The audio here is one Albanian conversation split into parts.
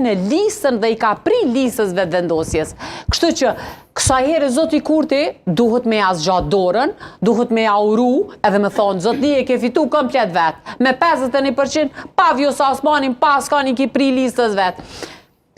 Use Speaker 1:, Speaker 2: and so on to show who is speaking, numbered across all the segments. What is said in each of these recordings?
Speaker 1: në listën dhe i ka pri listës vetë vendosjes. Kështu që kësa herë zoti Kurti duhet me ja zgjat dorën, duhet me ja uru, edhe me thonë, zotni e ke fitu komplet vetë, me 51%, pa Vjosa Osmanin, pa s'kani ki pri listës vetë.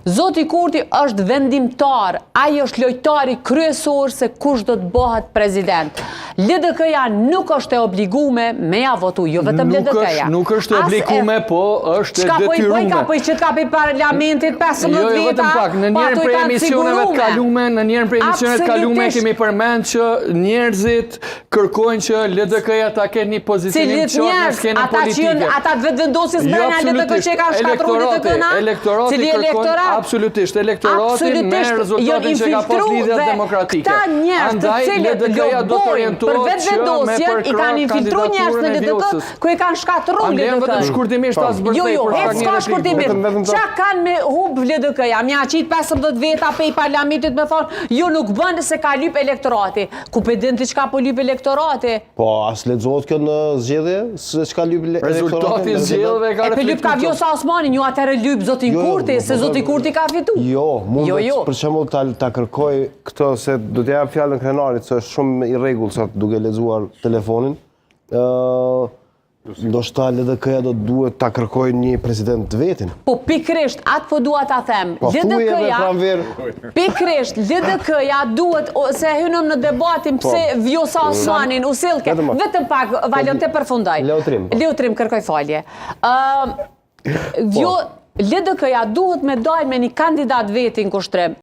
Speaker 1: Zoti Kurti është vendimtar, ai është lojtari kryesor se kush do të bëhet prezident. LDK-ja nuk është e obligume me ja votu, jo vetëm LDK-ja.
Speaker 2: Nuk është e obligume, po është e detyrume.
Speaker 1: Qka po i që t'ka për parlamentit 15 veta,
Speaker 2: jo vetëm pak, në njerën për emisioneve të kalume, në njerën për emisionet kalume kemi përmend që njerëzit kërkojnë që LDK-ja ta kenë një pozicionin qartë në skenën politike.
Speaker 1: Ata të vetë vendosjes mbrana LDK që ka shkatru LDK-na?
Speaker 2: Elektorati kërkon absolutisht elektoratin me rezultatin që ka pas lidhja demokratike.
Speaker 1: Këta njerës të cilët lobojnë për vetë vendosjen, i kanë infiltru njerës në LDK, ku i kanë shkatru LDK.
Speaker 2: Andem vetëm shkurtimisht asë bërthej.
Speaker 1: Jo, s'ka shkurtimisht. Qa kanë me hub LDK-ja? Mja qitë 15 veta pe i parlamentit me thonë, ju nuk bënë se ka lyp elektorati. Ku pe din të qka po lyp elektorati?
Speaker 3: Po, as lexohet kjo në zgjedhje, se çka lyp elektorati?
Speaker 2: Rezultati zgjedhjeve ka reflektuar.
Speaker 1: E pe lyp ka Vjosa Osmanin, ju atëre lyp zotin Kurti, se zotin Kurti ka fitu.
Speaker 3: Jo, mund për shembull ta kërkoj këtë, se do t'ja jap fjalën krenarit, se është shumë i rregull sa duke lexuar telefonin. Ndoshta LDK-ja do duhet ta kërkojë një president të vetin.
Speaker 1: Po pikrisht, atë po dua ta them. Pikrisht, LDK-ja duhet, se hynëm në debatin pse Vjosa Osmanin u sillke, vetëm pak, Valion te përfundoj. Leutrim, kërkoj falje. LDK-ja duhet me dalë me një kandidat vetin kushtrim.